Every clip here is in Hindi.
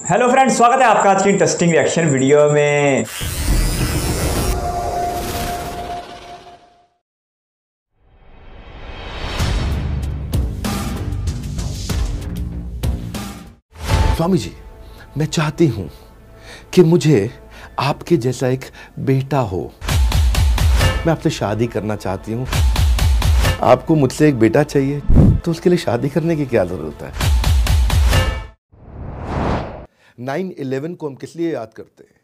हेलो फ्रेंड्स, स्वागत है आपका आज की इंटरेस्टिंग रिएक्शन वीडियो में। स्वामी जी, मैं चाहती हूं कि मुझे आपके जैसा एक बेटा हो। मैं आपसे शादी करना चाहती हूं। आपको मुझसे एक बेटा चाहिए, तो उसके लिए शादी करने की क्या जरूरत है? 9/11 को हम किस लिए याद करते हैं?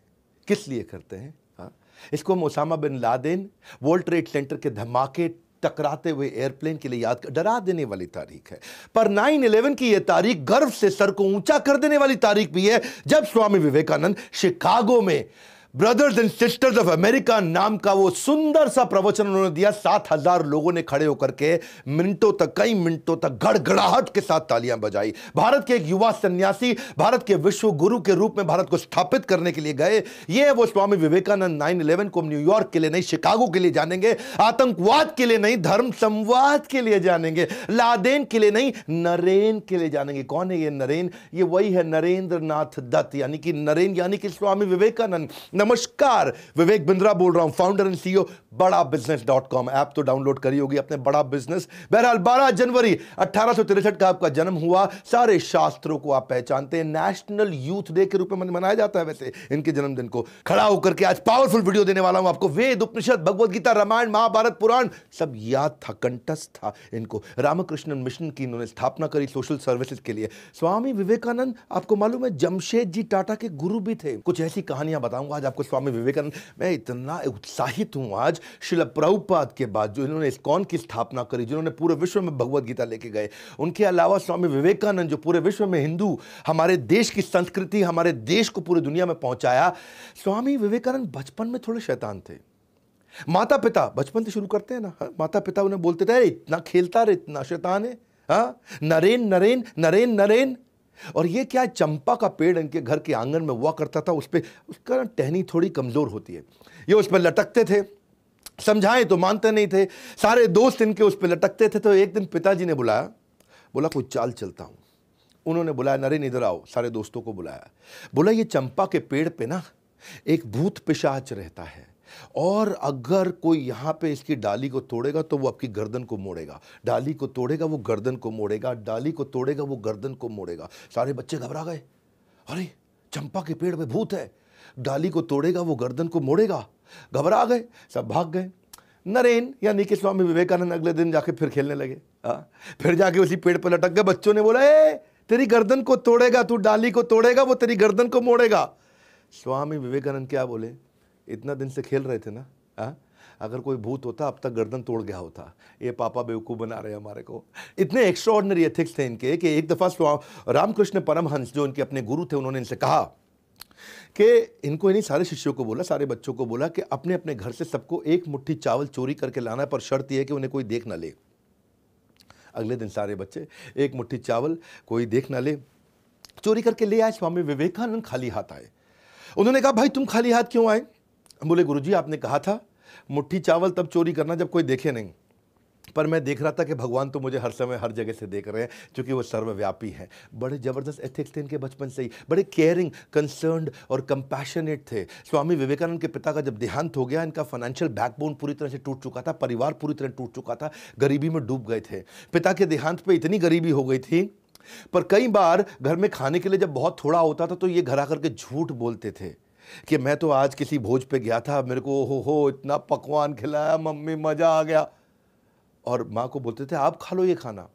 किस लिए करते हैं? हाँ, इसको हम Osama bin Laden, World Trade Center के धमाके, टकराते हुए एयरप्लेन के लिए याद कर, डरा देने वाली तारीख है। पर 9/11 की यह तारीख गर्व से सर को ऊंचा कर देने वाली तारीख भी है, जब स्वामी विवेकानंद शिकागो में brothers and sisters of America नाम का वो सुंदर सा प्रवचन उन्होंने दिया। 7,000 लोगों ने खड़े होकर के मिनटों तक, कई मिनटों तक गड़गड़ाहट के साथ तालियां बजाई। भारत के एक युवा सन्यासी भारत के विश्व गुरु के रूप में भारत को स्थापित करने के लिए गए। ये है वो स्वामी विवेकानंद। 9/11 को हम न्यूयॉर्क के लिए नहीं, शिकागो के लिए जानेंगे। आतंकवाद के लिए नहीं, धर्म संवाद के लिए जानेंगे। लादेन के लिए नहीं, नरेन के लिए जानेंगे। कौन है ये नरेन? ये वही है नरेंद्र नाथ दत्त, यानी कि नरेन यानी कि स्वामी विवेकानंद। नमस्कार, विवेक बिंद्रा बोल रहा हूं, founder and CEO badabusiness.com। App तो डाउनलोड करी होगी अपने बड़ा बिजनेस। बहरहाल 12 जनवरी 1863 का आपका जन्म हुआ। सारे शास्त्रों को आप पहचानते हैं। नेशनल यूथ डे के रूप में मनाया जाता है वैसे इनके जन्मदिन को। खड़ा होकर के आज पावरफुल वीडियो देने वाला हूं आपको। वेद, उपनिषद, भगवद गीता, रामायण, महाभारत, पुराण सब याद था, कंठस्थ था इनको। रामकृष्ण मिशन की इन्होंने स्थापना करी सोशल सर्विसेज के लिए। स्वामी विवेकानंद, आपको मालूम है, जमशेदजी टाटा के गुरु भी थे। कुछ ऐसी कहानियां बताऊंगा आज आपको स्वामी विवेकानंद। मैं इतना उत्साहित हूं आज श्रील प्रभुपाद के बाद, जो इन्होंने इस्कॉन की स्थापना करी, जिन्होंने पूरे विश्व में भगवद गीता लेके गए। उनके अलावा स्वामी विवेकानंद जो पूरे विश्व में हिंदू, हमारे देश की संस्कृति, हमारे देश को पूरी दुनिया में पहुंचाया। स्वामी विवेकानंद बचपन में थोड़े शैतान थे। माता पिता बचपन से शुरू करते हैं ना, माता पिता उन्हें बोलते थे, इतना खेलता रहे, इतना शैतान है, हाँ, नरेन नरेन नरेन नरेन। और ये क्या, चंपा का पेड़ इनके घर के आंगन में हुआ करता था, उस पे उसका टहनी थोड़ी कमजोर होती है, ये उस पर लटकते थे। समझाएं तो मानते नहीं थे। सारे दोस्त इनके उस पर लटकते थे। तो एक दिन पिताजी ने बुलाया, बोला कोई चाल चलता हूं। उन्होंने बुलाया, नरेन इधर आओ, सारे दोस्तों को बुलाया। बोला ये चंपा के पेड़ पे ना एक भूत पिशाच रहता है, और अगर कोई यहां पे इसकी डाली को तोड़ेगा तो वो आपकी गर्दन को मोड़ेगा, डाली को तोड़ेगा वो गर्दन को मोड़ेगा, डाली को तोड़ेगा वो गर्दन को मोड़ेगा। सारे बच्चे घबरा गए, अरे चंपा के पेड़ पे भूत है, डाली को तोड़ेगा वो गर्दन को मोड़ेगा। घबरा गए, सब भाग गए। नरेन यानी कि स्वामी विवेकानंद अगले दिन जाके फिर खेलने लगे। फिर जाके उसी पेड़ पर लटक गए। बच्चों ने बोला, ए तेरी गर्दन को तोड़ेगा, तू डाली को तोड़ेगा वो तेरी गर्दन को मोड़ेगा। स्वामी विवेकानंद क्या बोले, इतना दिन से खेल रहे थे ना, अगर कोई भूत होता अब तक गर्दन तोड़ गया होता। ये पापा बेवकूफ़ बना रहे हैं हमारे को। इतने एक्स्ट्राऑर्डिनरी एथिक्स थे इनके कि एक दफ़ा रामकृष्ण परमहंस जो इनके अपने गुरु थे, उन्होंने इनसे कहा कि इनको, इन्हीं सारे शिष्यों को बोला, सारे बच्चों को बोला कि अपने अपने घर से सबको एक मुट्ठी चावल चोरी करके लाना है, पर शर्त यह है कि उन्हें कोई देख ना ले। अगले दिन सारे बच्चे एक मुट्ठी चावल, कोई देख ना ले, चोरी करके ले आए। स्वामी विवेकानंद खाली हाथ आए। उन्होंने कहा, भाई तुम खाली हाथ क्यों आए? बोले, गुरुजी आपने कहा था मुट्ठी चावल तब चोरी करना जब कोई देखे नहीं, पर मैं देख रहा था कि भगवान तो मुझे हर समय हर जगह से देख रहे हैं, क्योंकि वो सर्वव्यापी हैं। बड़े ज़बरदस्त एथिक्स थे इनके बचपन से ही, बड़े केयरिंग, कंसर्न्ड और कंपैशनेट थे। स्वामी विवेकानंद के पिता का जब देहांत हो गया, इनका फाइनेंशियल बैकबोन पूरी तरह से टूट चुका था, परिवार पूरी तरह टूट चुका था, गरीबी में डूब गए थे। पिता के देहांत पर इतनी गरीबी हो गई थी, पर कई बार घर में खाने के लिए जब बहुत थोड़ा होता था तो ये घर आकर के झूठ बोलते थे कि मैं तो आज किसी भोज पे गया था, मेरे को हो इतना पकवान खिलाया मम्मी, मज़ा आ गया। और माँ को बोलते थे आप खा लो ये खाना,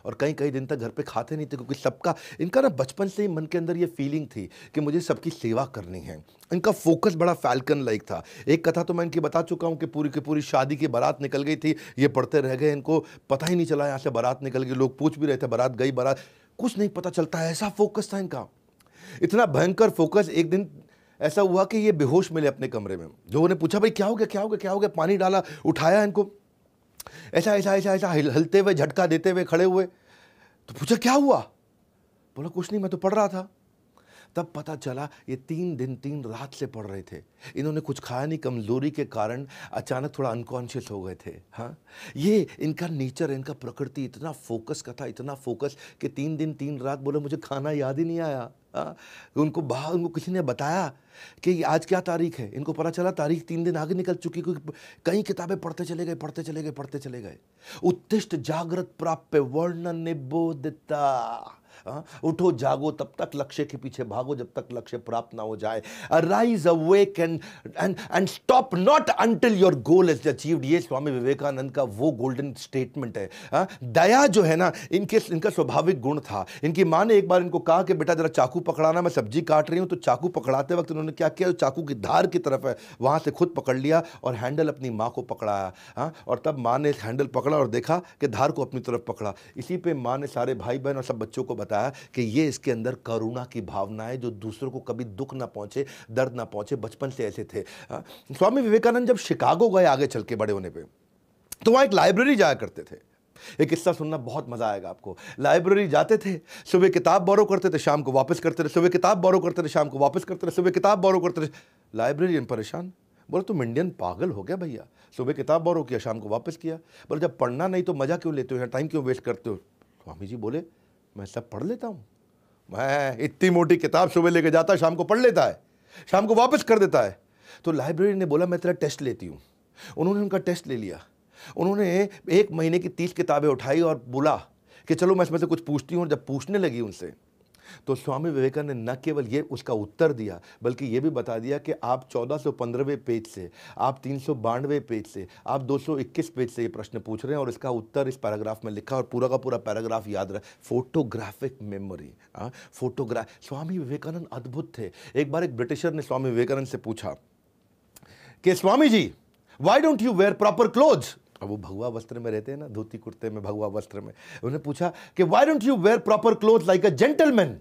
और कई कई दिन तक घर पे खाते नहीं थे, क्योंकि सबका, इनका ना बचपन से ही मन के अंदर ये फीलिंग थी कि मुझे सबकी सेवा करनी है। इनका फोकस बड़ा फैल्कन लाइक था। एक कथा तो मैं इनकी बता चुका हूँ कि पूरी की पूरी शादी की बारात निकल गई थी, ये पढ़ते रह गए, इनको पता ही नहीं चला यहाँ से बारात निकल गई। लोग पूछ भी रहे थे बारात गई, बारात, कुछ नहीं पता चलता है, ऐसा फोकस था इनका, इतना भयंकर फोकस। एक दिन ऐसा हुआ कि ये बेहोश मिले अपने कमरे में। लोगों ने पूछा, भाई क्या हो गया, क्या हो गया, क्या हो गया? पानी डाला, उठाया इनको, ऐसा ऐसा ऐसा ऐसा हिलते हुए, झटका देते हुए खड़े हुए। तो पूछा क्या हुआ? बोला कुछ नहीं, मैं तो पढ़ रहा था। तब पता चला ये 3 दिन 3 रात से पढ़ रहे थे। इन्होंने कुछ खाया नहीं, कमज़ोरी के कारण अचानक थोड़ा अनकॉन्शियस हो गए थे। हाँ, ये इनका नेचर, इनका प्रकृति इतना फोकस का था, इतना फोकस कि 3 दिन 3 रात बोले मुझे खाना याद ही नहीं आया। हाँ, उनको किसी ने बताया कि आज क्या तारीख है। इनको पता चला तारीख 3 दिन आगे निकल चुकी, क्योंकि कई किताबें पढ़ते चले गए। उत्तिष्ठ जागृत प्राप्य वर्णन निबोधिता। उठो जागो तब तक लक्ष्य के पीछे भागो जब तक लक्ष्य प्राप्त ना हो जाए। Arise awake and stop not until your goal is achieved. ये स्वामी विवेकानंद का वो गोल्डन स्टेटमेंट है। दया जो है ना, इनका स्वाभाविक गुण था। इनकी माँ ने एक बार इनको कहा कि बेटा जरा चाकू पकड़ाना, मैं सब्जी काट रही हूं। तो चाकू पकड़ाते वक्त उन्होंने क्या किया, चाकू की धार की तरफ है वहां से खुद पकड़ लिया और हैंडल अपनी माँ को पकड़ाया। और तब माँ ने हैंडल पकड़ा और देखा कि धार को अपनी तरफ पकड़ा। इसी पे माँ ने सारे भाई बहन और सब बच्चों को बताया कि ये इसके अंदर करुणा की भावना है, जो दूसरों को कभी दुख ना पहुंचे, दर्द ना पहुंचे। बचपन से ऐसे थे। स्वामी विवेकानंद जब शिकागो गए आगे चल के बड़े होने पे, तो वहां एक लाइब्रेरी जाया करते थे। एक किस्सा सुनना बहुत मजा आएगा आपको। लाइब्रेरी जाते थे, सुबह किताब बोरो करते थे, शाम को वापस करते थे, सुबह किताब बोरो करते थे, शाम को वापस करते थे, सुबह किताब बोरो करते थे। लाइब्रेरियन परेशान, बोले तुम इंडियन पागल हो गया भैया, सुबह किताब बोरो किया, शाम को वापस किया। बोले जब पढ़ना नहीं तो मजा क्यों लेते हो, टाइम क्यों वेस्ट करते हो। स्वामी जी बोले मैं सब पढ़ लेता हूँ, मैं इतनी मोटी किताब सुबह लेके जाता है, शाम को पढ़ लेता है, शाम को वापस कर देता है। तो लाइब्रेरी ने बोला मैं तेरा टेस्ट लेती हूँ। उन्होंने उनका टेस्ट ले लिया। उन्होंने 1 महीने की 30 किताबें उठाई और बोला कि चलो मैं इसमें से कुछ पूछती हूँ। और जब पूछने लगी उनसे, तो स्वामी विवेकानंद ने न केवल ये उसका उत्तर दिया, बल्कि ये भी बता दिया कि आप 1415वें पेज से, आप 392वें पेज से, आप 221 पेज से ये प्रश्न पूछ रहे हैं और इसका उत्तर इस पैराग्राफ में लिखा। और पूरा का पूरा पैराग्राफ याद रहा। Photographic memory. स्वामी विवेकानंद अद्भुत थे। एक बार एक ब्रिटिशर ने स्वामी विवेकानंद से पूछा कि Swami ji why don't you wear proper clothes. अब वो भगवा वस्त्र में रहते हैं ना, धोती कुर्ते में, भगवा वस्त्र में। उन्होंने पूछा कि why don't you wear proper cloth like a gentleman.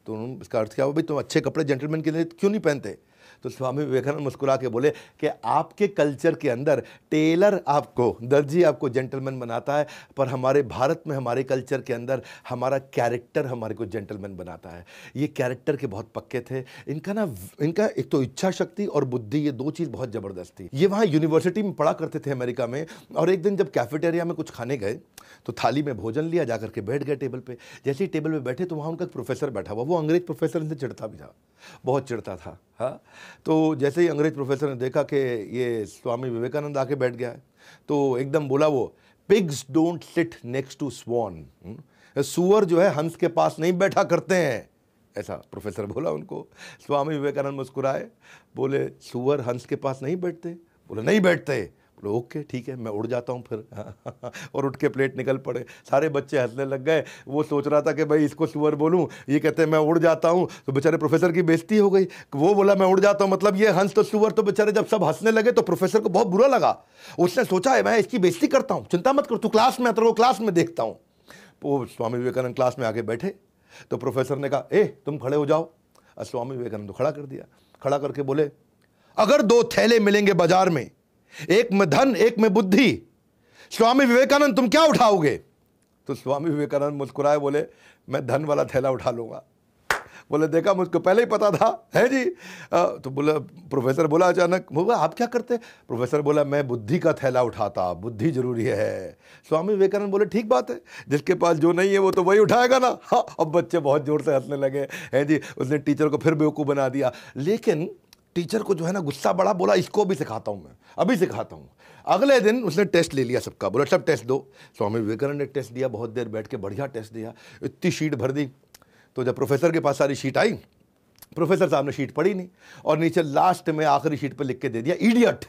तो उन्होंने इसका अर्थ क्या हुआ, भाई तुम अच्छे कपड़े जेंटलमैन के लिए क्यों नहीं पहनते। तो स्वामी विवेकानंद मुस्कुरा के बोले कि आपके कल्चर के अंदर टेलर आपको, दर्जी आपको जेंटलमैन बनाता है, पर हमारे भारत में, हमारे कल्चर के अंदर हमारा कैरेक्टर हमारे को जेंटलमैन बनाता है। ये कैरेक्टर के बहुत पक्के थे। इनका एक तो इच्छा शक्ति और बुद्धि, ये 2 चीज़ बहुत ज़बरदस्त थी। ये वहाँ यूनिवर्सिटी में पढ़ा करते थे अमेरिका में। और एक दिन जब कैफेटेरिया में कुछ खाने गए तो थाली में भोजन लिया, जाकर के बैठ गए टेबल पे। जैसे ही टेबल पे बैठे तो वहाँ उनका एक प्रोफेसर बैठा हुआ। वो अंग्रेज प्रोफेसर इनसे चिढ़ता भी था, बहुत चिढ़ता था। हाँ, तो जैसे ही अंग्रेज प्रोफेसर ने देखा कि ये स्वामी विवेकानंद आके बैठ गया है, तो एकदम बोला वो, pigs don't sit next to swan. सुअर जो है हंस के पास नहीं बैठा करते हैं, ऐसा प्रोफेसर बोला उनको। स्वामी विवेकानंद मुस्कुराए, बोले सुअर हंस के पास नहीं बैठते। बोले नहीं बैठते। बोले ओके ठीक है, मैं उड़ जाता हूँ फिर। और उठ के प्लेट निकल पड़े। सारे बच्चे हंसने लग गए। वो सोच रहा था कि भाई इसको सुअर बोलूँ, ये कहते हैं मैं उड़ जाता हूँ। तो बेचारे प्रोफेसर की बेइज्जती हो गई। वो बोला मैं उड़ जाता हूँ, मतलब ये हंस तो सुअर। तो बेचारे जब सब हंसने लगे तो प्रोफेसर को बहुत बुरा लगा। उसने सोचा है मैं इसकी बेइज्जती करता हूँ, चिंता मत कर, तू क्लास में, तेरे को क्लास में देखता हूँ। वो स्वामी विवेकानंद क्लास में आके बैठे तो प्रोफेसर ने कहा तुम खड़े हो जाओ। स्वामी विवेकानंद को खड़ा कर दिया। खड़ा करके बोले अगर 2 थैले मिलेंगे बाजार में, एक में धन एक में बुद्धि, स्वामी विवेकानंद तुम क्या उठाओगे। तो स्वामी विवेकानंद मुस्कुराए, बोले मैं धन वाला थैला उठा लूंगा। बोले देखा, मुझको पहले ही पता था, है जी। तो बोला, प्रोफेसर बोला अचानक, बोला आप क्या करते। प्रोफेसर बोला मैं बुद्धि का थैला उठाता, बुद्धि जरूरी है। स्वामी विवेकानंद बोले ठीक बात है, जिसके पास जो नहीं है वो तो वही उठाएगा ना। हाँ, अब बच्चे बहुत जोर से हंसने लगे, है जी। उसने टीचर को फिर बेवकूफ़ बना दिया। लेकिन टीचर को जो है ना गुस्सा बड़ा, बोला इसको भी सिखाता हूँ, मैं अभी सिखाता हूँ। अगले दिन उसने टेस्ट ले लिया सबका, बोला सब टेस्ट दो। स्वामी विवेकानंद ने टेस्ट दिया, बहुत देर बैठ के बढ़िया टेस्ट दिया, इतनी शीट भर दी। तो जब प्रोफेसर के पास सारी शीट आई, प्रोफेसर साहब ने शीट पढ़ी नहीं और नीचे लास्ट में आखिरी शीट पर लिख के दे दिया इडियट।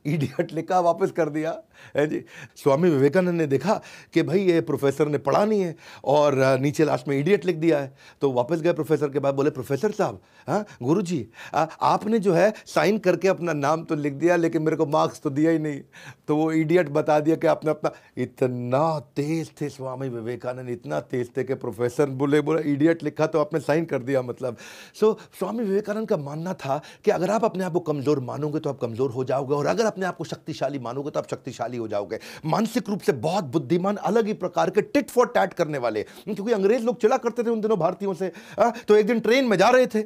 इडियट लिखा, वापस कर दिया, है जी। स्वामी विवेकानंद ने देखा कि भाई ये प्रोफेसर ने पढ़ा नहीं है और नीचे लास्ट में इडियट लिख दिया है। तो वापस गए प्रोफेसर के पास, बोले प्रोफेसर साहब, हाँ गुरुजी, आपने जो है साइन करके अपना नाम तो लिख दिया लेकिन मेरे को मार्क्स तो दिया ही नहीं। तो वो इडियट बता दिया कि आपने अपना। इतना तेज थे स्वामी विवेकानंद, इतना तेज थे कि प्रोफेसर बोले इडियट लिखा तो आपने साइन कर दिया, मतलब। स्वामी विवेकानंद का मानना था कि अगर आप अपने आप को कमज़ोर मानोगे तो आप कमज़ोर हो जाओगे, और अगर अपने आप को शक्तिशाली मानोगे तो आप शक्तिशाली हो जाओगे। मानसिक रूप से बहुत बुद्धिमान, अलग ही प्रकार के टिट फॉर टैट करने वाले, क्योंकि अंग्रेज लोग चिढ़ा करते थे उन दिनों भारतीयों से। तो एक दिन ट्रेन में जा रहे थे,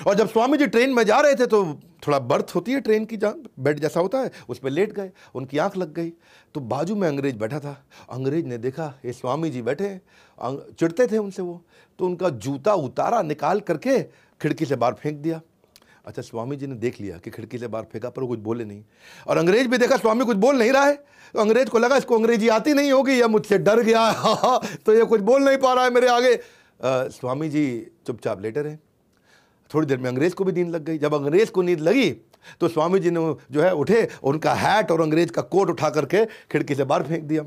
और जब स्वामी जी ट्रेन में जा रहे थे तो थोड़ा बर्थ होती है ट्रेन की, जहाँ बेड जैसा होता है, उस पर लेट गए, उनकी आंख लग गई। तो बाजू में अंग्रेज बैठा था, अंग्रेज ने देखा ये स्वामी जी बैठे, चिढ़ते थे उनसे वो, तो उनका जूता उतारा, निकाल करके खिड़की से बाहर फेंक दिया। अच्छा, स्वामी जी ने देख लिया कि खिड़की से बाहर फेंका, पर वो कुछ बोले नहीं, और अंग्रेज भी देखा स्वामी कुछ बोल नहीं रहा है, तो अंग्रेज को लगा इसको अंग्रेजी आती नहीं होगी या मुझसे डर गया तो ये कुछ बोल नहीं पा रहा है मेरे आगे। स्वामी जी चुपचाप लेटे रहे। थोड़ी देर में अंग्रेज को भी नींद लग गई। जब अंग्रेज को नींद लगी तो स्वामी जी ने जो है उठे, उनका हैट और अंग्रेज का कोट उठा करके खिड़की से बाहर फेंक दिया।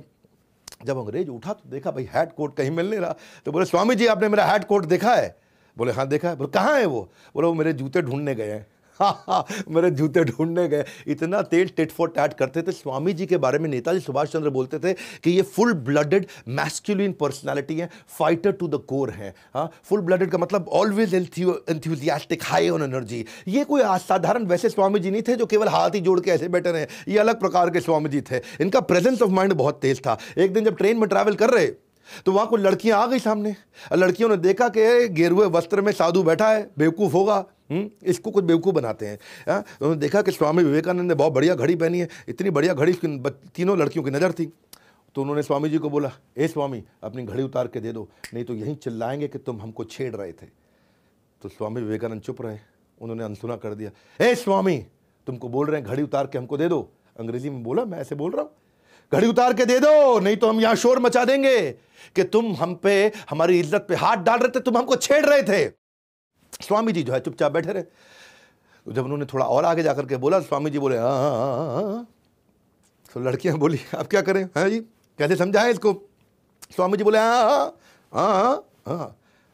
जब अंग्रेज उठा तो देखा भाई हैट कोट कहीं मिल नहीं रहा, तो बोले स्वामी जी आपने मेरा हैट कोट देखा है? बोले हाँ देखा है। बोले कहाँ है वो? बोले वो मेरे जूते ढूंढने गए हैं। हाँ, मेरे जूते ढूंढने गए। इतना तेज टिट फॉर टैट करते थे। स्वामी जी के बारे में नेताजी सुभाष चंद्र बोलते थे कि ये फुल ब्लडेड मैस्कुलिन पर्सनालिटी है, फाइटर टू द कोर है। हाँ, फुल ब्लडेड का मतलब always enthusiastic, high on energy. ये कोई असाधारण वैसे स्वामी जी नहीं थे जो केवल हाथ ही जोड़ के ऐसे बैठे रहे, ये अलग प्रकार के स्वामी जी थे। इनका प्रेजेंस ऑफ माइंड बहुत तेज था। एक दिन जब ट्रेन में ट्रैवल कर रहे तो वहां कुछ लड़कियां आ गई सामने। लड़कियों ने देखा कि गेरुए वस्त्र में साधु बैठा है, बेवकूफ होगा, इसको कुछ बेवकूफ़ बनाते हैं। उन्होंने देखा कि स्वामी विवेकानंद ने बहुत बढ़िया घड़ी पहनी है, इतनी बढ़िया घड़ी तीनों लड़कियों की नज़र थी। तो उन्होंने स्वामी जी को बोला, ए स्वामी अपनी घड़ी उतार के दे दो, नहीं तो यहीं चिल्लाएंगे कि तुम हमको छेड़ रहे थे। तो स्वामी विवेकानंद चुप रहे। उन्होंने अनसुना कर दिया, ए स्वामी तुमको बोल रहे हैं घड़ी उतार के हमको दे दो। अंग्रेजी में बोला, मैं ऐसे बोल रहा हूँ, घड़ी उतार के दे दो, नहीं तो हम यहाँ शोर मचा देंगे कि तुम हम पे, हमारी इज्जत पे हाथ डाल रहे थे, तुम हमको छेड़ रहे थे। स्वामी जी जो है चुपचाप बैठे रहे। जब उन्होंने थोड़ा और आगे जाकर के बोला, स्वामी जी बोले हाँ। तो लड़कियां बोली अब क्या करें, हाँ जी कैसे समझाएं इसको? स्वामी जी बोले हाँ।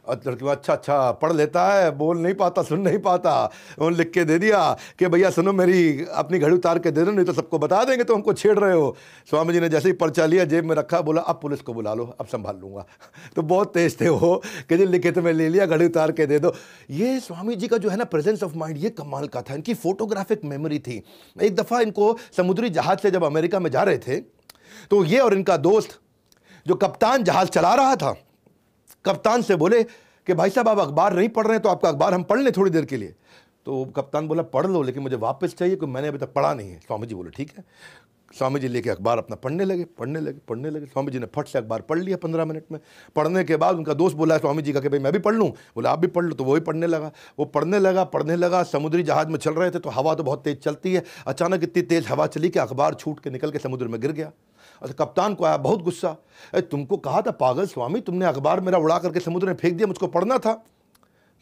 और लड़की अच्छा पढ़ लेता है, बोल नहीं पाता, सुन नहीं पाता। उन्होंने लिख के दे दिया कि भैया सुनो, मेरी अपनी घड़ी उतार के दे दो, नहीं तो सबको बता देंगे तो हमको छेड़ रहे हो। स्वामी जी ने जैसे ही पर्चा लिया, जेब में रखा, बोला अब पुलिस को बुला लो, अब संभाल लूंगा। तो बहुत तेज थे वो कि जी लिखे तो मैं ले लिया, घड़ी उतार के दे दो। ये स्वामी जी का जो है ना प्रेजेंस ऑफ माइंड, ये कमाल का था। इनकी फोटोग्राफिक मेमोरी थी। एक दफ़ा इनको समुद्री जहाज से जब अमेरिका में जा रहे थे, तो ये और इनका दोस्त जो कप्तान जहाज चला रहा था, कप्तान से बोले कि भाई साहब आप अखबार नहीं पढ़ रहे हैं तो आपका अखबार हम पढ़ लें थोड़ी देर के लिए। तो कप्तान बोला पढ़ लो, लेकिन मुझे वापस चाहिए क्योंकि मैंने अभी तक पढ़ा नहीं है। स्वामी जी बोले ठीक है। स्वामी जी लेके अखबार अपना पढ़ने लगे। स्वामी जी ने फट से अखबार पढ़ लिया 15 मिनट में। पढ़ने के बाद उनका दोस्त बोला स्वामी जी का कि भाई मैं भी पढ़ लूँ। बोला आप भी पढ़ लो। तो वो ही पढ़ने लगा। वो पढ़ने लगा। समुद्री जहाज में चल रहे थे तो हवा तो बहुत तेज चलती है। अचानक इतनी तेज हवा चली कि अखबार छूट के निकल के समुद्र में गिर गया। अच्छा, कप्तान को आया बहुत गुस्सा, तुमको कहा था पागल स्वामी, तुमने अखबार मेरा उड़ा करके समुद्र में फेंक दिया, मुझको पढ़ना था।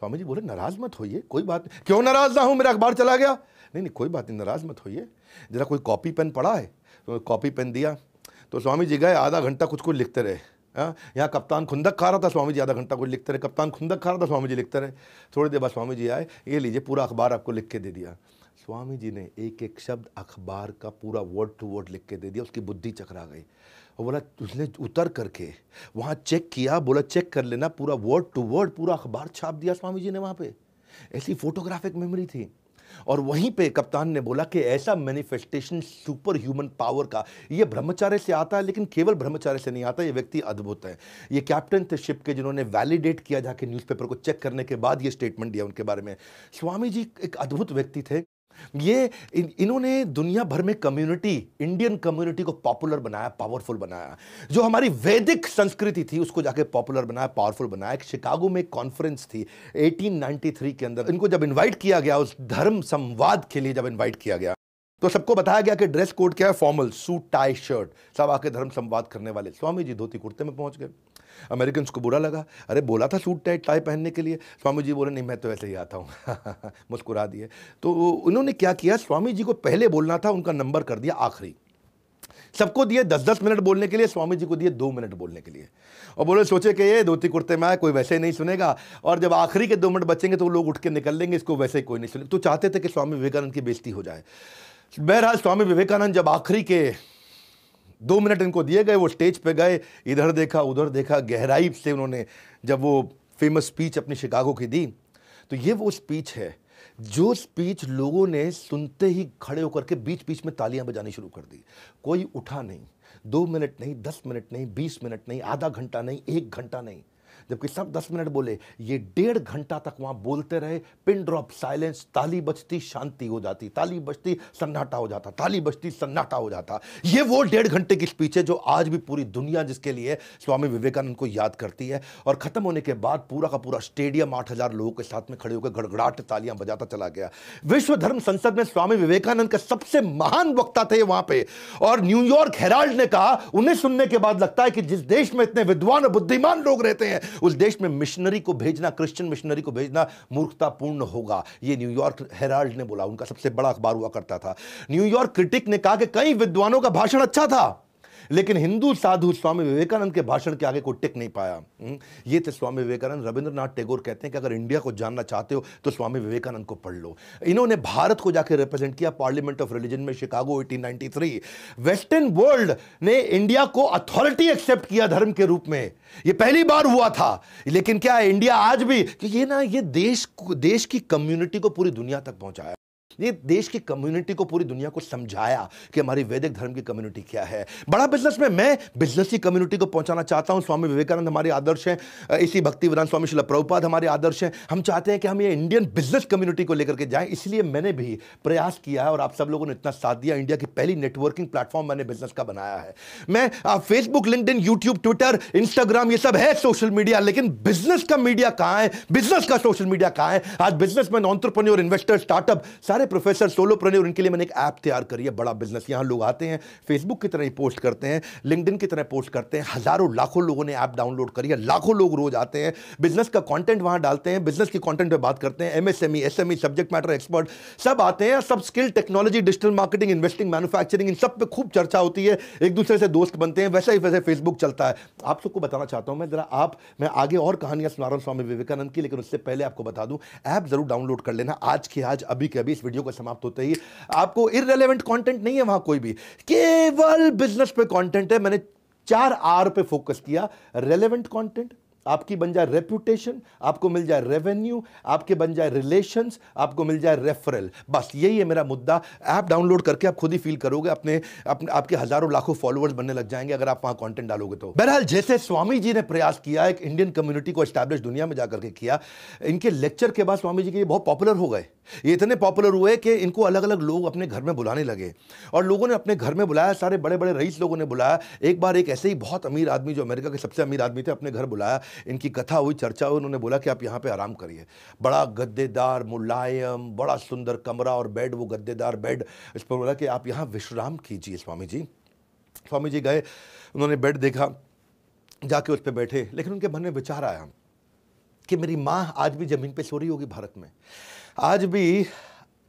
स्वामी जी बोले नाराज मत होइए, कोई बात नहीं। क्यों नाराज ना हूं, मेरा अखबार चला गया। नहीं कोई बात नहीं, नाराज मत होइए, जरा कोई कॉपी पेन पड़ा है? तो कॉपी पेन दिया। तो स्वामी जी गए, आधा घंटा कुछ लिखते रहे। यहाँ कप्तान खुंदक खा रहा था, स्वामी जी आधा घंटा कुछ लिखते रहे। कप्तान खुंदक खा रहा था, स्वामी जी लिखते रहे। थोड़ी देर बाद स्वामी जी आए, ये लीजिए पूरा अखबार आपको लिख के दे दिया। स्वामी जी ने एक एक शब्द अखबार का पूरा वर्ड टू वर्ड लिख के दे दिया। उसकी बुद्धि चकरा गई और बोला, उसने उतर करके वहाँ चेक किया, बोला चेक कर लेना, पूरा वर्ड टू वर्ड पूरा अखबार छाप दिया स्वामी जी ने वहाँ पे। ऐसी फोटोग्राफिक मेमोरी थी। और वहीं पे कप्तान ने बोला कि ऐसा मैनिफेस्टेशन सुपर ह्यूमन पावर का, ये ब्रह्मचार्य से आता है, लेकिन केवल ब्रह्मचार्य से नहीं आता, ये व्यक्ति अद्भुत है। ये कैप्टन थे शिप के, जिन्होंने वैलिडेट किया जाके न्यूज़पेपर को चेक करने के बाद ये स्टेटमेंट दिया उनके बारे में। स्वामी जी एक अद्भुत व्यक्ति थे। ये इन्होंने दुनिया भर में कम्युनिटी, इंडियन कम्युनिटी को पॉपुलर बनाया, पावरफुल बनाया। जो हमारी वैदिक संस्कृति थी उसको जाके पॉपुलर बनाया, पावरफुल बनाया। एक शिकागो में एक कॉन्फ्रेंस थी 1893 के अंदर। इनको जब इनवाइट किया गया, उस धर्म संवाद के लिए जब इनवाइट किया गया, तो सबको बताया गया कि ड्रेस कोड क्या है, फॉर्मल सूट टाई शर्ट, सब आके धर्म संवाद करने वाले। स्वामी जी धोती कुर्ते में पहुंच गए। अमेरिकन को बुरा लगा, अरे बोला था सूट टाई पहनने के लिए। स्वामी जी बोले नहीं मैं तो ऐसे ही आता हूँ मुस्कुरा दिए। तो उन्होंने क्या किया, स्वामी जी को पहले बोलना था, उनका नंबर कर दिया आखिरी। सबको दिए 10-10 मिनट बोलने के लिए, स्वामी जी को दिए 2 मिनट बोलने के लिए। और बोले सोचे कि ये धोती कुर्ते में आए, कोई वैसे ही नहीं सुनेगा, और जब आखिरी के 2 मिनट बचेंगे तो लोग उठ के निकल लेंगे, इसको वैसे ही कोई नहीं सुनेगा। तो चाहते थे कि स्वामी विवेकानंद की बेइज्जती हो जाए। बहरहाल स्वामी विवेकानंद जब आखिरी के 2 मिनट इनको दिए गए, वो स्टेज पे गए, इधर देखा उधर देखा, गहराई से उन्होंने जब वो फेमस स्पीच अपनी शिकागो की दी, तो ये वो स्पीच है जो स्पीच लोगों ने सुनते ही खड़े होकर के बीच बीच में तालियां बजानी शुरू कर दी। कोई उठा नहीं, 2 मिनट नहीं, 10 मिनट नहीं, 20 मिनट नहीं, आधा घंटा नहीं, 1 घंटा नहीं, जबकि सब 10 मिनट बोले, ये 1.5 घंटा तक वहां बोलते रहे। पिन ड्रॉप साइलेंस, ताली बजती शांति हो जाती, ताली बजती सन्नाटा हो जाता, ताली बजती सन्नाटा हो जाता। ये वो 1.5 घंटे की स्पीच है जो आज भी पूरी दुनिया जिसके लिए स्वामी विवेकानंद को याद करती है। और खत्म होने के बाद पूरा का पूरा स्टेडियम 8000 लोगों के साथ में खड़े होकर गड़गड़ाहट तालियां बजाता चला गया। विश्व धर्म संसद में स्वामी विवेकानंद का सबसे महान वक्ता थे वहां पे। और न्यूयॉर्क हेराल्ड ने कहा, उन्हें सुनने के बाद लगता है कि जिस देश में इतने विद्वान और बुद्धिमान लोग रहते हैं, उस देश में मिशनरी को भेजना, क्रिश्चियन मिशनरी को भेजना मूर्खतापूर्ण होगा। यह न्यूयॉर्क हेराल्ड ने बोला, उनका सबसे बड़ा अखबार हुआ करता था। न्यूयॉर्क क्रिटिक ने कहा कि कई विद्वानों का भाषण अच्छा था, लेकिन हिंदू साधु स्वामी विवेकानंद के भाषण के आगे कोई टिक नहीं पाया। ये थे स्वामी विवेकानंद। रविंद्रनाथ टैगोर कहते हैं कि अगर इंडिया को जानना चाहते हो तो स्वामी विवेकानंद को पढ़ लो। इन्होंने भारत को जाकर रिप्रेजेंट किया पार्लियामेंट ऑफ रिलीजन में, शिकागो 1893। वेस्टर्न वर्ल्ड ने इंडिया को अथॉरिटी एक्सेप्ट किया धर्म के रूप में, ये पहली बार हुआ था। लेकिन क्या है, इंडिया आज भी ये देश की कम्युनिटी को पूरी दुनिया तक पहुंचाया, ये देश की कम्युनिटी को पूरी दुनिया को समझाया कि हमारी वैदिक धर्म की कम्युनिटी क्या है। बड़ा बिजनेस में मैं बिजनेस की कम्युनिटी को पहुंचाना चाहता हूं। स्वामी विवेकानंद हमारे आदर्श हैं, इसी भक्तिवेदांत स्वामी श्रील प्रभुपाद हमारे आदर्श हैं। हम चाहते हैं कि हम ये इंडियन बिजनेस कम्युनिटी को लेकर के जाएं, इसलिए मैंने भी प्रयास किया है और आप सब लोगों ने इतना साथ दिया। इंडिया की पहली नेटवर्किंग प्लेटफॉर्म मैंने बिजनेस का बनाया है। मैं Facebook, LinkedIn, YouTube, Twitter, Instagram, ये सब है सोशल मीडिया, लेकिन बिजनेस का मीडिया कहां है, बिजनेस का सोशल मीडिया कहां है? आज बिजनेसमैन, एंटरप्रेन्योर, इन्वेस्टर, स्टार्टअप, सारे प्रोफेसर, सोलोप्रेन्योर, इनके लिए मैंने एक ऐप तैयार करी है, बड़ा बिजनेस। यहां लोग आते हैं, फेसबुक की तरह ही पोस्ट करते हैं, लिंक्डइन की तरह पोस्ट करते हैं। हजारों लाखों लोगों ने ऐप डाउनलोड करी है, लाखों लोग रोज आते हैं, बिजनेस का कंटेंट वहां डालते हैं, बिजनेस की कंटेंट पे बात करते हैं। MSME, SME, subject matter expert सब आते हैं, सब skill, technology, digital marketing, investing, manufacturing, इन सब पे खूब चर्चा होती है, एक दूसरे से दोस्त बनते हैं। वैसे फेसबुक चलता है। आप सबको बताना चाहता हूं मैं आगे और कहानियां सुना रहा हूं स्वामी विवेकानंद की, लेकिन उससे पहले आपको बता दूं, ऐप जरूर डाउनलोड कर लेना आज के आज, अभी के अभी, इस वीडियो को समाप्त होते ही। आपको इररिलेवेंट कंटेंट नहीं है वहां कोई भी, केवल बिजनेस पे कंटेंट है। मैंने 4 आर पे फोकस किया। रेलेवेंट कंटेंट, आपकी बन जाए रेप्यूटेशन, आपको मिल जाए रेवेन्यू, आपके बन जाए रिलेशंस, आपको मिल जाए रेफरल। बस यही है मेरा मुद्दा। ऐप डाउनलोड करके आप खुद ही फील करोगे, आपके हजारों लाखों फॉलोअर्स बनने लग जाएंगे अगर आप वहां कंटेंट डालोगे तो। बहरहाल, जैसे स्वामी जी ने प्रयास किया, एक इंडियन कम्युनिटी को एस्टैब्लिश दुनिया में जाकर के किया, इनके लेक्चर के बाद स्वामी जी के बहुत पॉपुलर हो गए। ये इतने पॉपुलर हुए कि इनको अलग अलग लोग अपने घर में बुलाने लगे, और लोगों ने अपने घर में बुलाया, सारे बड़े बड़े रईस लोगों ने बुलाया। एक बार एक ऐसे ही बहुत अमीर आदमी, जो अमेरिका के सबसे अमीर आदमी थे, अपने घर बुलाया। इनकी कथा हुई, चर्चा हुई, उन्होंने बोला कि आप यहाँ पे आराम करिए। बड़ा गद्देदार, मुलायम, बड़ा सुंदर कमरा और बेड, वो गद्देदार बेड। इस पर बोला कि आप यहाँ विश्राम कीजिए स्वामी जी। स्वामी जी गए, उन्होंने बेड देखा, जाके उस पर बैठे, लेकिन उनके मन में विचार आया कि मेरी माँ आज भी जमीन पे सो रही होगी भारत में, आज भी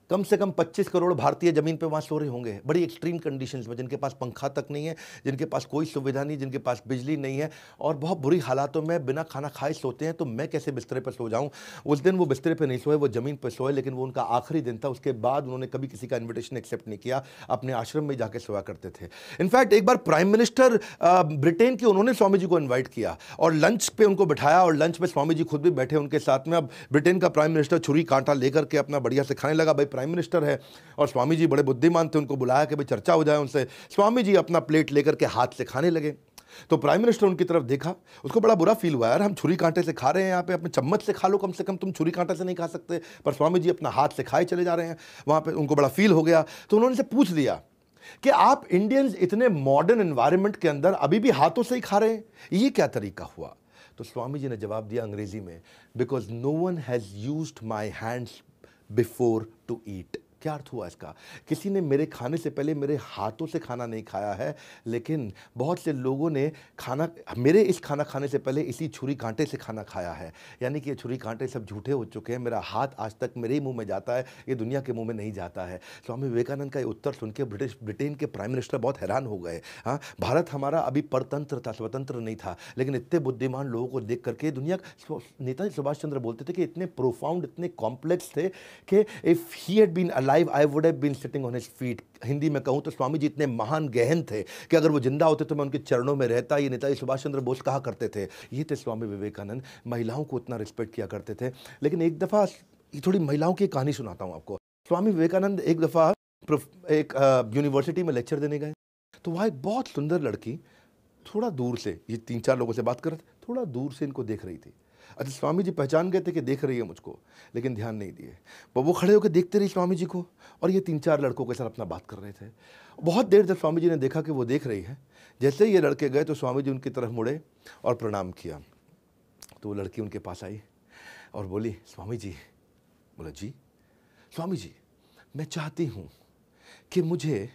कम से कम 25 करोड़ भारतीय जमीन पे वहाँ सो रहे होंगे, बड़ी एक्सट्रीम कंडीशंस में, जिनके पास पंखा तक नहीं है, जिनके पास कोई सुविधा नहीं, जिनके पास बिजली नहीं है, और बहुत बुरी हालातों में बिना खाना खाए सोते हैं। तो मैं कैसे बिस्तरे पर सो जाऊँ? उस दिन वो बिस्तरे पर नहीं सोए, वो ज़मीन पर सोए, लेकिन वो उनका आखिरी दिन था। उसके बाद उन्होंने कभी किसी का इन्विटेशन एक्सेप्ट नहीं किया, अपने आश्रम में जाकर सोया करते थे। इनफैक्ट एक बार प्राइम मिनिस्टर ब्रिटेन के, उन्होंने स्वामी जी को इन्वाइट किया और लंच पे उनको बिठाया, और लंच में स्वामी जी खुद भी बैठे उनके साथ में। अब ब्रिटेन का प्राइम मिनिस्टर छुरी कांटा लेकर के अपना बढ़िया से खाने लगा। भाई प्राइम मिनिस्टर है, और स्वामी जी बड़े बुद्धिमान थे, उनको बुलाया कि भाई चर्चा हो जाए उनसे। स्वामी जी अपना प्लेट लेकर के हाथ से खाने लगे। तो प्राइम मिनिस्टर उनकी तरफ देखा, उसको बड़ा बुरा फील हुआ, यार हम छुरी कांटे से खा रहे हैं यहाँ पे, अपने चम्मच से खा लो कम से कम, तुम छुरी कांटे से नहीं खा सकते। पर स्वामी जी अपना हाथ से खाए चले जा रहे हैं वहाँ पे, उनको बड़ा फील हो गया। तो उन्होंने से पूछ दिया कि आप इंडियंस इतने मॉडर्न एनवायरनमेंट के अंदर अभी भी हाथों से ही खा रहे हैं, ये क्या तरीका हुआ? तो स्वामी जी ने जवाब दिया अंग्रेजी में, because no one has used my hands before to eat. क्या अर्थ हुआ इसका? किसी ने मेरे खाने से पहले मेरे हाथों से खाना नहीं खाया है, लेकिन बहुत से लोगों ने मेरे इस खाना खाने से पहले इसी छुरी कांटे से खाना खाया है। यानी कि ये छुरी कांटे सब झूठे हो चुके हैं, मेरा हाथ आज तक मेरे ही मुंह में जाता है, ये दुनिया के मुंह में नहीं जाता है। स्वामी विवेकानंद का ये उत्तर सुन के ब्रिटेन के प्राइम मिनिस्टर बहुत हैरान हो गए। हाँ, भारत हमारा अभी परतंत्र था, स्वतंत्र नहीं था, लेकिन इतने बुद्धिमान लोगों को देख करके दुनिया, नेताजी सुभाष चंद्र बोलते थे कि इतने प्रोफाउंड, इतने कॉम्प्लेक्स थे कि if he had been alive I would have been sitting on his feet। Hindi में कहूं तो स्वामी जी इतने महान गहन थे कि अगर वो जिंदा होते तो मैं उनके चरणों में रहता। ये नेताजी सुभाष चंद्र बोस कहा करते थे। ये थे स्वामी विवेकानंद। महिलाओं को उतना रिस्पेक्ट किया करते थे। लेकिन एक दफ़ा ये थोड़ी महिलाओं की कहानी सुनाता हूँ आपको। स्वामी विवेकानंद एक दफ़ा एक यूनिवर्सिटी में लेक्चर देने गए, तो वहाँ एक बहुत सुंदर लड़की थोड़ा दूर से, ये 3-4 लोगों से बात कर रहे थे, थोड़ा दूर से इनको देख रही थी। अच्छा, स्वामी जी पहचान गए थे कि देख रही है मुझको, लेकिन ध्यान नहीं दिए। वो खड़े होकर देखते रही स्वामी जी को, और ये 3-4 लड़कों के साथ अपना बात कर रहे थे। बहुत देर तक स्वामी जी ने देखा कि वो देख रही है। जैसे ही ये लड़के गए तो स्वामी जी उनकी तरफ मुड़े और प्रणाम किया। तो वो लड़की उनके पास आई और बोली, स्वामी जी। बोला, जी। स्वामी जी, मैं चाहती हूँ कि मुझे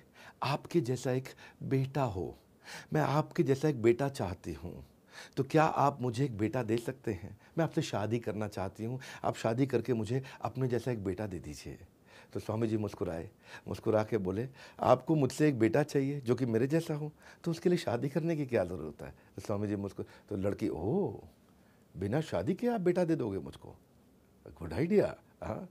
आपके जैसा एक बेटा हो। मैं आपके जैसा एक बेटा चाहती हूँ, तो क्या आप मुझे एक बेटा दे सकते हैं? मैं आपसे शादी करना चाहती हूँ, आप शादी करके मुझे अपने जैसा एक बेटा दे दीजिए। तो स्वामी जी मुस्कुराए, मुस्कुरा के बोले, आपको मुझसे एक बेटा चाहिए जो कि मेरे जैसा हो, तो उसके लिए शादी करने की क्या ज़रूरत है? तो स्वामी जी तो लड़की, ओह, बिना शादी के आप बेटा दे दोगे मुझको? Good idea. हाँ,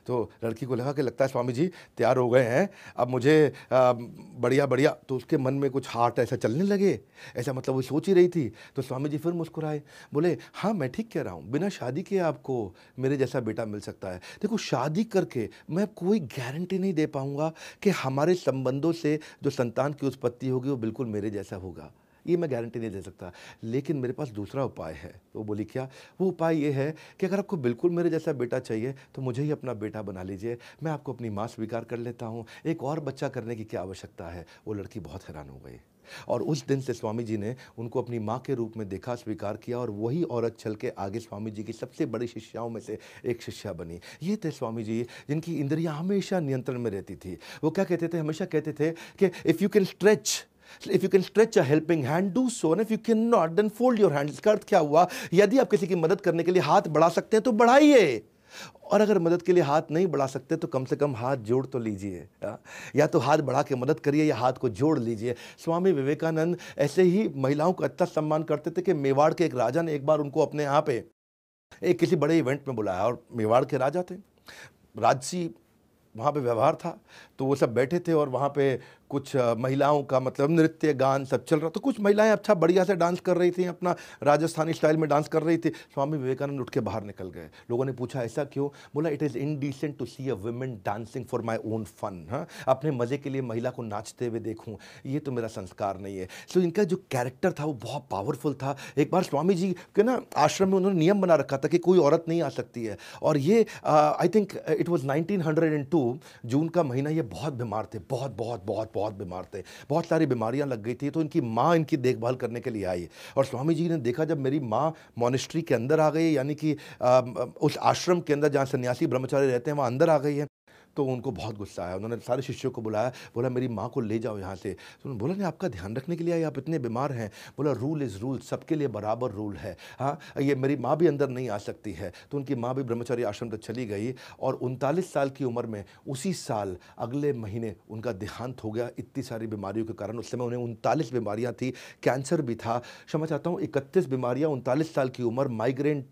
तो लड़की को लगा कि लगता है स्वामी जी तैयार हो गए हैं, अब मुझे बढ़िया बढ़िया। तो उसके मन में कुछ हार्ट ऐसा चलने लगे, ऐसा मतलब वो सोच ही रही थी। तो स्वामी जी फिर मुस्कुराए, बोले, हाँ मैं ठीक कह रहा हूँ, बिना शादी के आपको मेरे जैसा बेटा मिल सकता है। देखो, शादी करके मैं कोई गारंटी नहीं दे पाऊँगा कि हमारे संबंधों से जो संतान की उत्पत्ति होगी वो बिल्कुल मेरे जैसा होगा, ये मैं गारंटी नहीं दे सकता, लेकिन मेरे पास दूसरा उपाय है। तो वो बोली, क्या? वो उपाय ये है कि अगर आपको बिल्कुल मेरे जैसा बेटा चाहिए तो मुझे ही अपना बेटा बना लीजिए, मैं आपको अपनी माँ स्वीकार कर लेता हूँ, एक और बच्चा करने की क्या आवश्यकता है? वो लड़की बहुत हैरान हो गई, और उस दिन से स्वामी जी ने उनको अपनी माँ के रूप में देखा, स्वीकार किया, और वही औरत चल के आगे स्वामी जी की सबसे बड़ी शिष्याओं में से एक शिष्या बनी। ये थे स्वामी जी जिनकी इंद्रियाँ हमेशा नियंत्रण में रहती थी। वो क्या कहते थे? हमेशा कहते थे कि if you can stretch a helping hand, do so, and if you can not, then fold your hand. इसका अर्थ क्या हुआ? यदि आप किसी की मदद करने के लिए हाथ बढ़ा सकते हैं तो बढ़ाइए, और अगर मदद के लिए हाथ नहीं बढ़ा सकते तो कम से कम हाथ जोड़ तो लीजिए। या तो हाथ बढ़ा के मदद करिए या हाथ को जोड़ लीजिए। स्वामी विवेकानंद ऐसे ही महिलाओं का इतना सम्मान करते थे कि मेवाड़ के एक राजा ने एक बार उनको अपने यहाँ पे एक किसी बड़े इवेंट में बुलाया, और मेवाड़ के राजा थे, राजसी वहाँ पे व्यवहार था, तो वो सब बैठे थे, और वहाँ पे कुछ महिलाओं का मतलब नृत्य गान सब चल रहा। तो कुछ महिलाएं अच्छा बढ़िया से डांस कर रही थी, अपना राजस्थानी स्टाइल में डांस कर रही थी। स्वामी विवेकानंद उठ के बाहर निकल गए। लोगों ने पूछा, ऐसा क्यों? बोला, it is indecent to see a women dancing for my own fun. हाँ, अपने मज़े के लिए महिला को नाचते हुए देखूँ, ये तो मेरा संस्कार नहीं है। सो इनका जो कैरेक्टर था वो बहुत पावरफुल था। एक बार स्वामी जी के ना आश्रम में उन्होंने नियम बना रखा था कि कोई औरत नहीं आ सकती है, और ये आई थिंक इट वॉज 1902 जून का महीना। ये बहुत बीमार थे, बहुत बहुत बहुत बहुत बीमार थे, बहुत सारी बीमारियां लग गई थी। तो इनकी माँ इनकी देखभाल करने के लिए आई, और स्वामी जी ने देखा जब मेरी माँ मॉनेस्ट्री के अंदर आ गई, यानी कि उस आश्रम के अंदर जहाँ सन्यासी ब्रह्मचारी रहते हैं वहाँ अंदर आ गई है, तो उनको बहुत गुस्सा आया। उन्होंने सारे शिष्यों को बुलाया, बोला, मेरी माँ को ले जाओ यहाँ से। तो उन्होंने बोला, नहीं, आपका ध्यान रखने के लिए आई, आप इतने बीमार हैं। बोला, रूल इज़ रूल, सबके लिए बराबर रूल है। हाँ, ये मेरी माँ भी अंदर नहीं आ सकती है। तो उनकी माँ भी ब्रह्मचारी आश्रम तक चली गई, और 39 साल की उम्र में उसी साल अगले महीने उनका देहांत हो गया, इतनी सारी बीमारियों के कारण। उस समय उन्हें 39 बीमारियाँ थी, कैंसर भी था, क्षमा चाहता हूँ 31 बीमारियाँ, 39 साल की उम्र, migraine,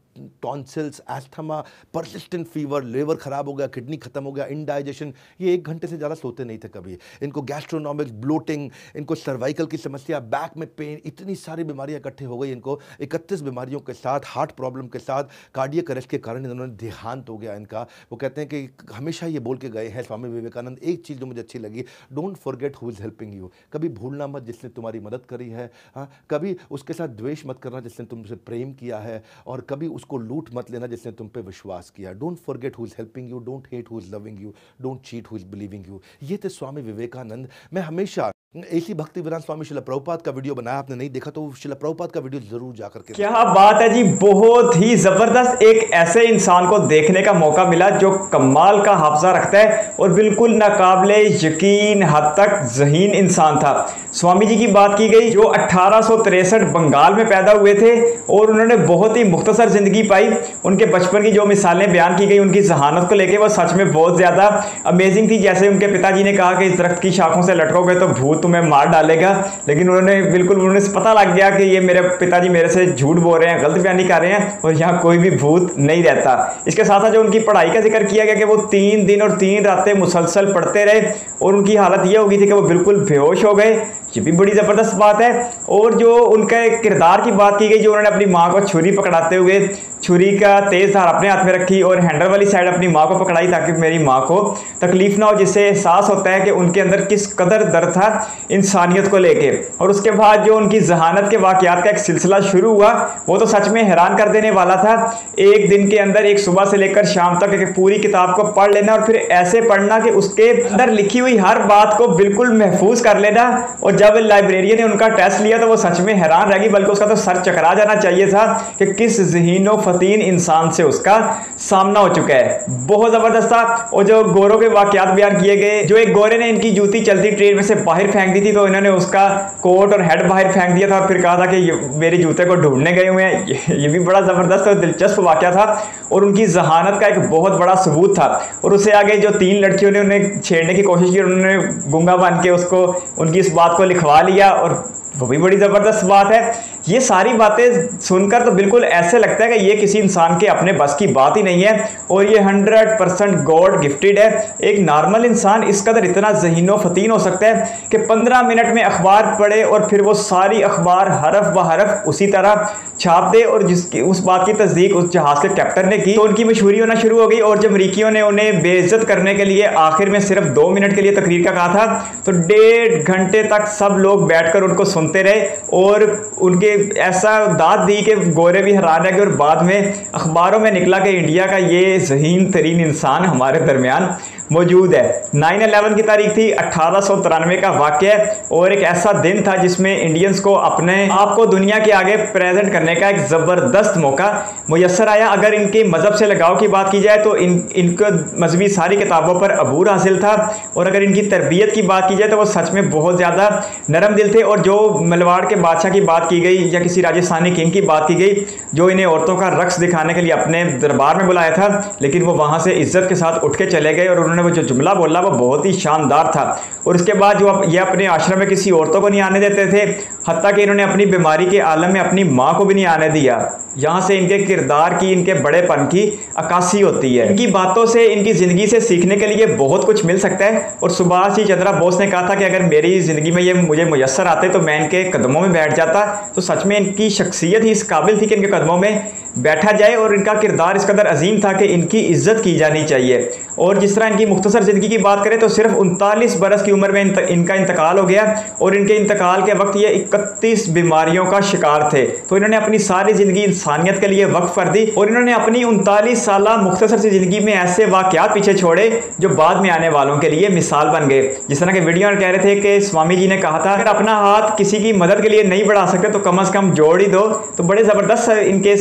tonsils, asthma, persistent fever, liver खराब हो गया, किडनी खत्म हो गया, इंडाइजेशन। ये 1 घंटे से ज़्यादा सोते नहीं थे कभी। इनको गैस्ट्रोनॉमिक, ब्लोटिंग, इनको सर्वाइकल की समस्या, बैक में पेन, इतनी सारी बीमारियां इकट्ठे हो गई इनको। 31 बीमारियों के साथ, हार्ट प्रॉब्लम के साथ, कार्डियक अरेस्ट के कारण इन्होंने देहांत हो गया इनका। वो कहते हैं कि हमेशा ये बोल के गए हैं स्वामी विवेकानंद, एक चीज़ जो मुझे अच्छी लगी, don't forget who is helping you. कभी भूलना मत जिसने तुम्हारी मदद करी है। हाँ, कभी उसके साथ द्वेष मत करना जिसने तुमसे प्रेम किया है, और कभी को लूट मत लेना जिसने तुम पे विश्वास किया। Don't forget who is helping you, don't hate who is loving you, don't cheat who is believing you. ये थे स्वामी विवेकानंद। मैं हमेशा ऐसी भक्ति विरान स्वामी शिला प्रभुपाद का वीडियो बनाया, आपने नहीं देखा तो शिला प्रभुपाद का वीडियो जरूर जाकर के। क्या बात है जी, बहुत ही जबरदस्त एक ऐसे इंसान को देखने का मौका मिला जो कमाल का हाफजा रखता है और बिल्कुल नाकाबिले यकीन हद तक ज़हीन इंसान था। स्वामी जी की बात की गई जो 1863 बंगाल में पैदा हुए थे और उन्होंने बहुत ही मुख्तसर ज़िंदगी पाई। उनके बचपन की जो मिसालें बयान की गई उनकी जहानत को लेकर वो सच में बहुत ज़्यादा अमेजिंग थी। जैसे उनके पिताजी ने कहा कि इस दरख्त की शाखों से लटकोगे तो भूत तुम्हें मार डालेगा, लेकिन उन्होंने पता लग गया कि ये मेरे पिताजी मेरे से झूठ बोल रहे हैं, गलत बयानी कर रहे हैं और यहाँ कोई भी भूत नहीं रहता। इसके साथ साथ जो उनकी पढ़ाई का जिक्र किया गया कि वो 3 दिन और 3 रातें मुसलसल पढ़ते रहे और उनकी हालत ये हो गई थी कि वो बिल्कुल बेहोश हो गए। ये भी बड़ी ज़बरदस्त बात है। और जो उनके किरदार की बात की गई, जो उन्होंने अपनी माँ को छुरी पकड़ाते हुए छुरी का तेज धार अपने हाथ में रखी और हैंडल वाली साइड अपनी माँ को पकड़ाई ताकि मेरी माँ को तकलीफ ना हो, जिससे एहसास होता है कि उनके अंदर किस कदर दर्द था इंसानियत को लेके। और उसके बाद जो उनकी जहानत के वाकयात का एक सिलसिला शुरू हुआ वो तो सच में हैरान कर देने वाला था। एक दिन के अंदर एक सुबह से लेकर शाम तक एक पूरी किताब को पढ़ लेना और फिर ऐसे पढ़ना कि उसके अंदर लिखी हुई हर बात को बिल्कुल महफूज कर लेना। और जब लाइब्रेरियन ने उनका टेस्ट लिया तो वो सच में हैरान रह गई, बल्कि उसका तो सर चकरा जाना चाहिए था कि किस ज़हीनो फतीन इंसान से उसका सामना हो चुका है। बहुत ज़बरदस्त था। और जो गोरों के वाकयात बयान किए गए, जो एक गोरे ने इनकी जूती चलती ट्रेन में से बाहर फेंक दी थी तो इन्होंने उसका कोट और हेड बाहर फेंक दिया था और फिर कहा था कि मेरे जूते को ढूंढने गए हुए हैं। ये भी बड़ा ज़बरदस्त और दिलचस्प वाकया था और उनकी जहानत का एक बहुत बड़ा सबूत था। और उससे आगे जो 3 लड़कियों ने उन्हें छेड़ने की कोशिश की, उन्होंने गूंगा बन के उसको उनकी इस बात को लिखवा लिया और वो भी बड़ी ज़बरदस्त बात है। ये सारी बातें सुनकर तो बिल्कुल ऐसे लगता है कि ये किसी इंसान के अपने बस की बात ही नहीं है और ये 100% गॉड गिफ्टेड है। एक नॉर्मल इंसान इस कदर इतना ज़हीनो फतीन हो सकता है कि 15 मिनट में अखबार पढ़े और फिर वो सारी अखबार हरफ ब हरफ उसी तरह छाप दे। और जिसकी उस बात की तस्दीक उस जहाज़ के कैप्टन ने की तो उनकी मशहूरी होना शुरू हो गई। और जब अमरीकियों ने उन्हें बेइज्जत करने के लिए आखिर में सिर्फ 2 मिनट के लिए तकरीर का कहा था तो 1.5 घंटे तक सब लोग बैठकर उनको सुनते रहे और उनके ऐसा दाद दी कि गोरे भी हैरान रह गए। और बाद में अखबारों में निकला कि इंडिया का ये ज़हीन तरीन इंसान हमारे दरमियान मौजूद है। 9/11 की तारीख थी, 1893 का वाक़या और एक ऐसा दिन था जिसमें इंडियंस को अपने आप को दुनिया के आगे प्रेजेंट करने का एक ज़बरदस्त मौका मुयस्सर आया। अगर इनके मज़हब से लगाव की बात की जाए तो इनको मजहबी सारी किताबों पर अबूर हासिल था और अगर इनकी तरबियत की बात की जाए तो वो सच में बहुत ज़्यादा नरम दिल थे। और जो मलवाड़ के बादशाह की बात की गई या किसी राजस्थानी किंग की बात की गई जो इन्हें औरतों का रक्स दिखाने के लिए अपने दरबार में बुलाया था, लेकिन वो वहाँ से इज्जत के साथ उठ के चले गए और वो जो जुमला बोला वो बहुत ही शानदार था। और उसके बाद जो ये अपने आश्रम में किसी औरतों को नहीं आने देते थे, हत्ता कि इन्होंने अपनी बीमारी के आलम में अपनी माँ को भी नहीं आने दिया। यहाँ से इनके किरदार की, इनके बड़ेपन की अक्कासी होती है। इनकी बातों से, इनकी ज़िंदगी से सीखने के लिए बहुत कुछ मिल सकता है। और सुभाष चंद्र बोस ने कहा था कि अगर मेरी ज़िंदगी में ये मुझे मुयस्सर आते तो मैं इनके कदमों में बैठ जाता। तो सच में इनकी शख्सियत ही इस काबिल थी कि इनके कदमों में बैठा जाए और इनका किरदार इस कदर अजीम था कि इनकी इज्जत की जानी चाहिए। और जिस तरह इनकी मुख्तसर ज़िंदगी की बात करें तो सिर्फ 39 बरस की उम्र में इनका इंतकाल हो गया और इनके इंतकाल के वक्त ये 31 बीमारियों का शिकार थे। तो इन्होंने अपनी सारी ज़िंदगी इंसानियत के लिए वक्फ कर दी और इन्होंने अपनी 39 साल मुख्तसर सी ज़िंदगी में ऐसे वाक़यात पीछे छोड़े जो बाद में आने वालों के लिए मिसाल बन गए। जिस तरह के वीडियो में कह रहे थे कि स्वामी जी ने कहा था अगर अपना हाथ किसी की मदद के लिए नहीं बढ़ा सकते तो कम अज़ कम जोड़ ही दो। तो बड़े ज़बरदस्त इनके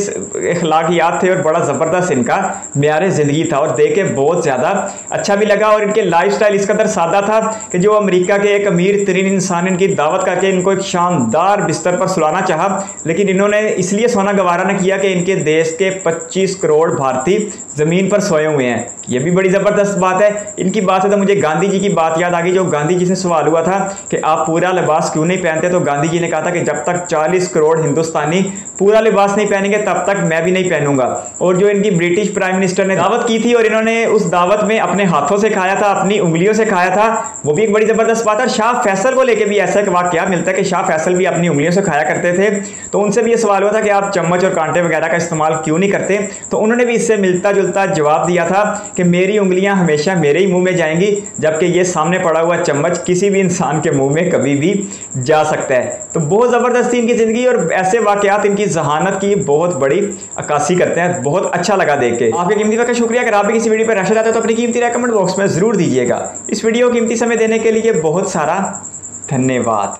अखलाकियात थे और बड़ा ज़बरदस्त इनका म्यार ज़िंदगी था और देख के बहुत ज़्यादा अच्छा भी लगा। और इनके लाइफस्टाइल इस कदर सादा था कि जो अमेरिका के एक अमीर तरीन इंसान इनकी दावत करके इनको एक शानदार बिस्तर पर सुलाना चाहा, लेकिन इन्होंने इसलिए सोना गवारा न किया कि इनके देश के 25 करोड़ भारतीय ज़मीन पर सोए हुए हैं। ये भी बड़ी ज़बरदस्त बात है। इनकी बात है तो मुझे गांधी जी की बात याद आ गई। जो गांधी जी से सवाल हुआ था कि आप पूरा लिबास क्यों नहीं पहनते, तो गांधी जी ने कहा था कि जब तक 40 करोड़ हिंदुस्तानी पूरा लिबास नहीं पहनेंगे तब तक मैं भी नहीं पहनूंगा। और जो इनकी ब्रिटिश प्राइम मिनिस्टर ने दावत की थी और इन्होंने उस दावत में अपने हाथों से खाया था, अपनी उंगलियों से खाया था, वो भी एक बड़ी ज़बरदस्त बात है। शाह फैसल को लेकर भी ऐसा एक वाक़या मिलता है कि शाह फैसल भी अपनी उंगलियों से खाया करते थे। तो उनसे भी ये सवाल हुआ था कि आप चम्मच और कांटे वगैरह का इस्तेमाल क्यों नहीं करते, तो उन्होंने भी इससे मिलता जुलता जवाब दिया था कि मेरी उंगलियां हमेशा मेरे ही मुंह में जाएंगी, जबकि ये सामने पड़ा हुआ चम्मच किसी भी इंसान के मुंह में कभी भी जा सकता है। तो बहुत ज़बरदस्त थी इनकी ज़िंदगी और ऐसे वाक़यात इनकी जहानत की बहुत बड़ी अक्कासी करते हैं। बहुत अच्छा लगा देख के। आपके कीमती वक्त का शुक्रिया। अगर आप भी किसी वीडियो पर राशि चाहते हो तो अपनी कीमती राय कमेंट बॉक्स में ज़रूर दीजिएगा। इस वीडियो को कीमती समय देने के लिए बहुत सारा धन्यवाद।